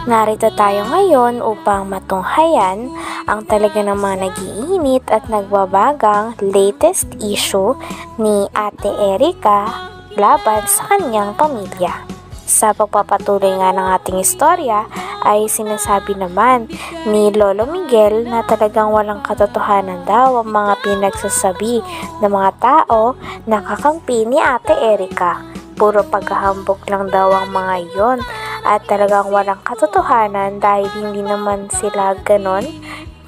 Narito tayo ngayon upang matunghayan ang talaga namang nag-iinit at nagbabagang latest issue ni Ate Erica laban sa kanyang pamilya. Sa pagpapatuloy nga ng ating istorya ay sinasabi naman ni Lolo Miguel na talagang walang katotohanan daw ang mga pinagsasabi ng mga tao na kakampi ni Ate Erica. Puro paghahambog lang daw ang mga iyon at talagang walang katotohanan dahil hindi naman sila ganon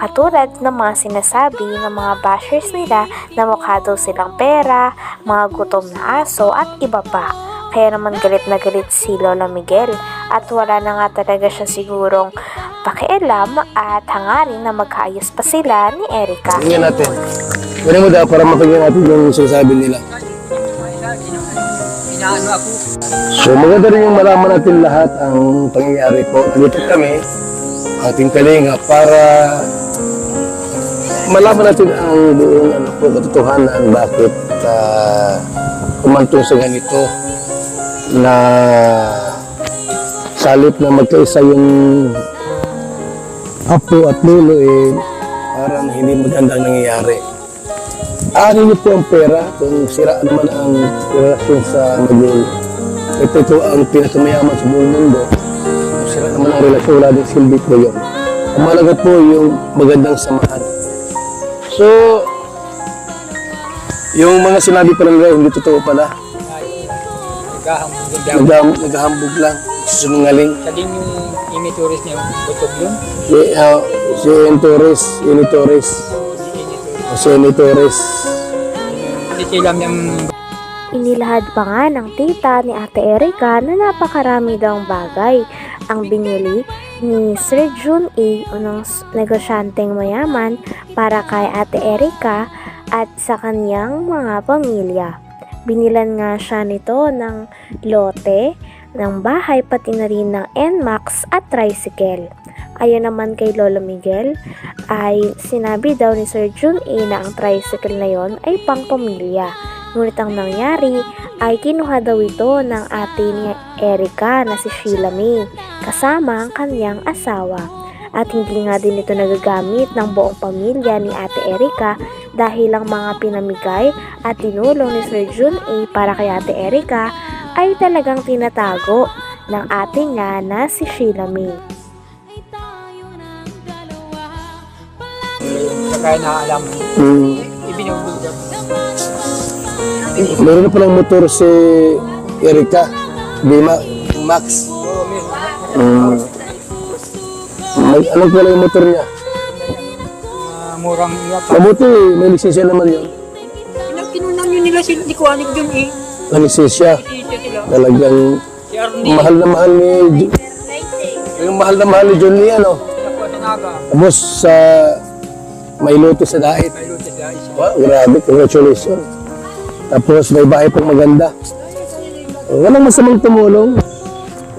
katulad ng mga sinasabi ng mga bashers nila na mukha daw silang pera, mga gutom na aso at iba pa. Kaya naman galit na galit si Lola Miguel at wala na nga talaga siya sigurong pakialam at hangarin na magkaayos pa sila ni Erica. Tingnan natin. Kunin mo daw para mapagyan natin yung sinasabi nila. So maganda rin yung malaman natin lahat ang pangyayari po. Nandito kami, ating kalinga, para malaman natin ang buong katotohanan bakit umantong sa ganito na salip na magkaisa yung apo at lolo parang hindi magandang nangyayari. Ano niyo po ang pera kung sira naman ang relasyon sa magulo. Ito ang pinakamayaman sa buong mundo. Kung sira naman ang relasyon, wala din silbi po yun. Ang malaga po yung magandang samahan. So, yung mga sinabi pa nila, hindi totoo pala. Naghahambog lang. Sinungaling. Saling yung Torres niya, butog yun? Si Torres. Ini Torres. Inilahad pa nga ng tita ni Ate Erica na napakarami daw bagay ang binili ni Sir Jun A. Unang negosyanteng mayaman para kay Ate Erica at sa kanyang mga pamilya. Binilan nga siya nito ng lote, ng bahay, pati na rin ng NMAX at tricycle. Ayon naman kay Lolo Miguel ay sinabi daw ni Sir Jun A na ang tricycle na yon ay pang pamilya. Ngunit ang nangyari ay kinuha daw ito ng ate ni Erica na si Sheila May kasama ang kanyang asawa. At hindi nga din ito nagagamit ng buong pamilya ni Ate Erica dahil ang mga pinamigay at tinulong ni Sir Jun A para kay Ate Erica ay talagang tinatago ng ate niya na si Sheila May. Kaya na alam mo, ibinubulgap. Meron na palang motor si Erica. Max. Anong pala yung motor niya? Murang iyak. Mabuti, may lisensya naman yun. Kinunan yun nila sila, di ko anig dun eh. May lisensya. Talagang Si Arnie. mahal na mahal ni yung mahal na mahal ni John Lee, ano? Sila po sa Naga. Tapos sa may loto sa Dait. May luto sa isa. Wow, grabe, congratulations. Tapos may bahay pang maganda. Walang masamang tumulong.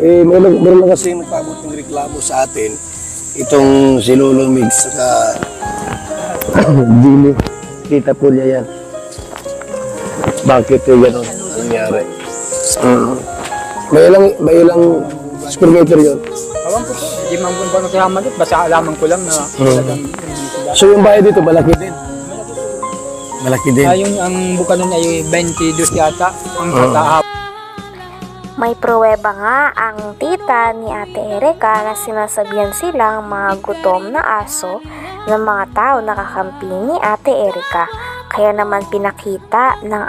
Meron lang kasi nagpabot ng reklamo sa atin. Itong si Lolo Mig saka Dili. Kita po niya yan. Bakit yung gano'n nangyari? May ilang square meter yun. Awan ko po, hindi man po ba nakihaman doon. Basta alaman ko lang na talagang sila. So yung bahay dito, malaki din. Malaki din. Yung ang buka nun ay 22 yata. Ang katahap. May pruweba nga ang tita ni Ate Erica na sinasabihan silang mga gutom na aso ng mga tao na kakampi ni Ate Erica. Kaya naman pinakita ng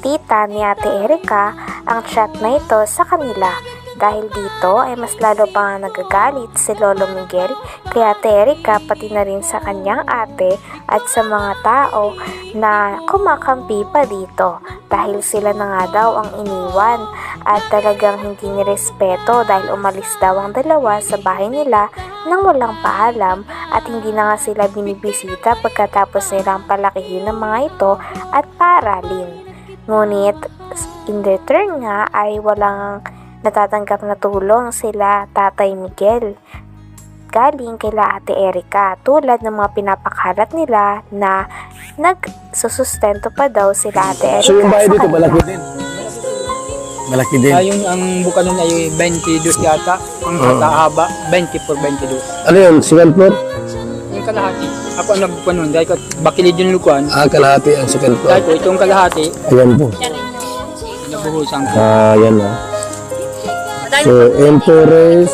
tita ni Ate Erica ang chat na ito sa kanila. Dahil dito ay mas lalo pa nga nagagalit si Lolo Miguel kay Ate Erica pati na rin sa kanyang ate at sa mga tao na kumakampi pa dito dahil sila na nga daw ang iniwan at talagang hindi nirespeto dahil umalis daw ang dalawa sa bahay nila nang walang paalam at hindi na nga sila binibisita pagkatapos nilang palakihin ng mga ito at paaralin. Ngunit in return nga ay walang natatanggap na tulong sila Tatay Miguel galing kila Ate Erica tulad ng mga pinapakalat nila na nagsusustento pa daw sila Ate Erica. So yung bahay dito malaki din. Malaki din. Ayun, ang buka nun ay 22 yata. Ang haba, 20 por 22. Ano yun? Second floor? Yung kalahati. Ako ang nagbuka nun. Dahil ko bakilid yung lukuan. Kalahati ang second floor. Dahil ko itong kalahati, Ayan po. nabuhusan ko. Ayan na. So, Empress,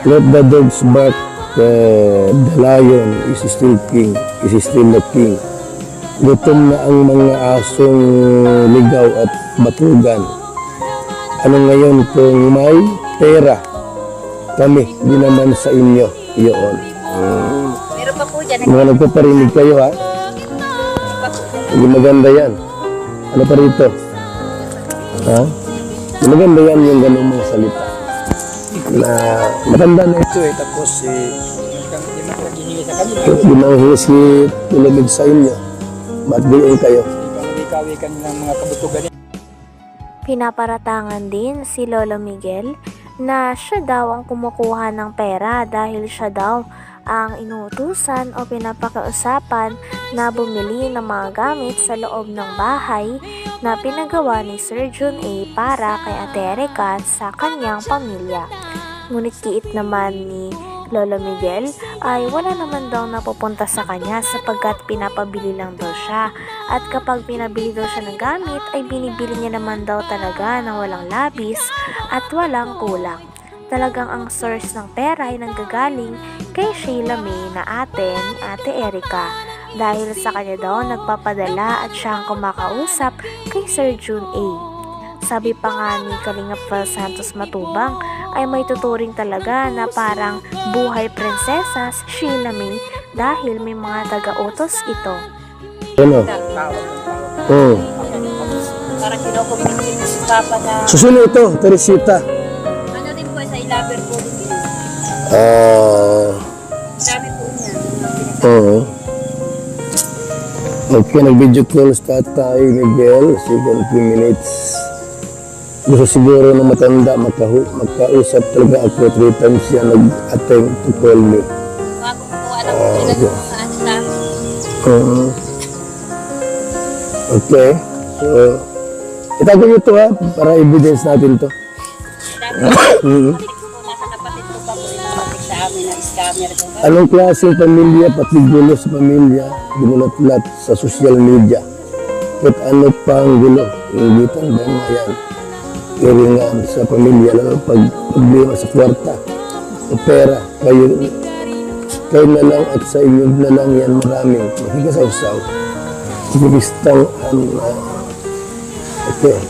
let the dogs bark. The lion is still king. Is still the king. Gutom na ang mga asong ligaw at batugan. Ano ngayon kung may pera? Kami, di naman sa inyo. Iyon. Meron pa po dyan. Mga nagpaparinig kayo ha. Hindi maganda yan. Ano pa rito? Ha? Hindi maganda yan yung ganung mga salita. Na matanda na ito eh. Tapos Hindi mo naghihingi sa kanila. di manghingi si tulamig sa inyo. Ba't diin kayo? Ikaw-ikawikan ng mga kabutugan. Pinaparatangan din si Lolo Miguel na siya daw ang kumukuha ng pera dahil siya daw ang inuutusan o pinapakausapan na bumili ng mga gamit sa loob ng bahay na pinagawa ni Sir Jun A para kay Ate Erica sa kanyang pamilya. Ngunit kiit naman ni Lolo Miguel ay wala naman daw napupunta sa kanya sapagkat pinapabili lang daw siya. At kapag pinabili daw siya ng gamit ay binibili niya naman daw talaga ng walang labis at walang kulang. Talagang ang source ng pera ay nanggagaling kay Sheila May na ate ni Ate Erica. Dahil sa kanya daw nagpapadala at siya ang kumakausap kay Sir Jun A. Sabi pa nga ni Kalingap Val Santos Matubang ay may tuturing talaga na parang buhay prinsesa si Sheila May dahil may mga taga-utos ito. Ano? Parang kinukumpin mo si Papa na Susunod ito, Teresita. ano din po sa ilaber po din. Dami po niya. Oo. Okay, nag-video call sa Tatay Miguel, 2 minutes. Gusto siguro na matanda, makausap talaga ako 3 times siya nag-attempt to call me. Bago po alam ko sila kung saan sa amin. Okay, so itago nyo ito ha, para evidence natin to. Dami po nasa kapatid ko pa po inamatik sa amin na scammer ko. Anong klaseng pamilya, pati gulo sa pamilya, binulat-lat sa social media. At ano pang gulo, ingitan ba mga yan? Iringan sa pamilya, lalo pag problema sa kwarta, o pera, kayo na lang at sa inyo na lang yan maraming makikisaw-saw. Siguristang okay.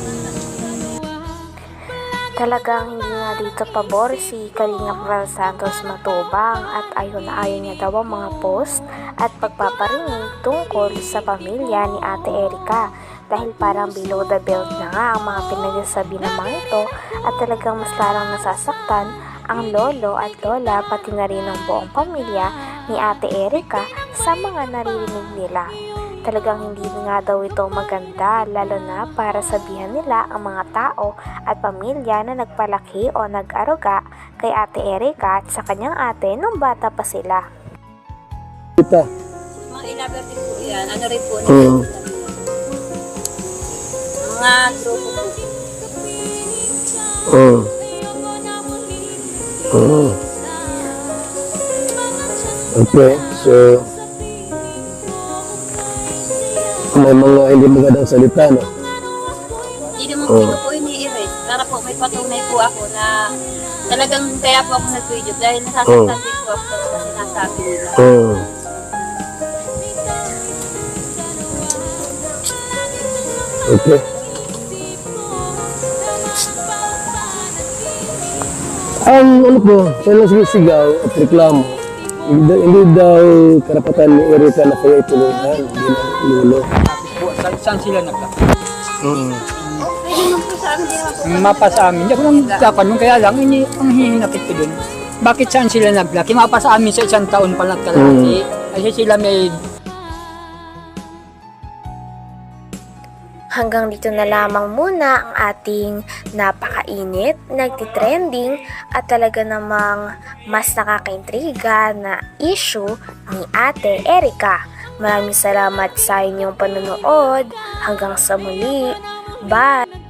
Talagang hindi nga dito pabor si Kalingap Val Santos Matubang at ayaw na ayaw niya daw ang mga post at pagpaparinig tungkol sa pamilya ni Ate Erica dahil parang below the belt na nga ang mga pinagsasabi ng mga ito at talagang mas larang nasasaktan ang lolo at lola pati na rin ang buong pamilya ni Ate Erica sa mga naririnig nila. Talagang hindi nga daw ito maganda lalo na para sabihan nila ang mga tao at pamilya na nagpalaki o nag-aruga kay Ate Erica at sa kanyang ate nung bata pa sila. Kita. Mga ilaber din po yan. Ano rin po Mm. mga grupo po. Okay, so may mga hindi magandang salita, no? Hindi naman ko po ini-erase. Para po may patunay po ako na talagang kaya po ako nag-video dahil nasasaktan din po ako sa sinasabi nila. Okay. Ang ano po, kailang sinisigaw at reklamo, hindi daw karapatan ni Erica na kaya itulungan, hindi na lulo. Saan sila nagla? Pwede naman po sa amin din ako. Ang mapa sa amin, hindi ako nang tatanong, kaya lang, ang hihinapit ko dun. Bakit saan sila naglaki? Mapa sa amin sa 1 taon pa nagkalaki. Kasi sila may... Hanggang dito na lamang muna ang ating napakainit, nagtitrending at talaga namang mas nakakaintriga na issue ni Ate Erica. Maraming salamat sa inyong panonood. Hanggang sa muli. Bye!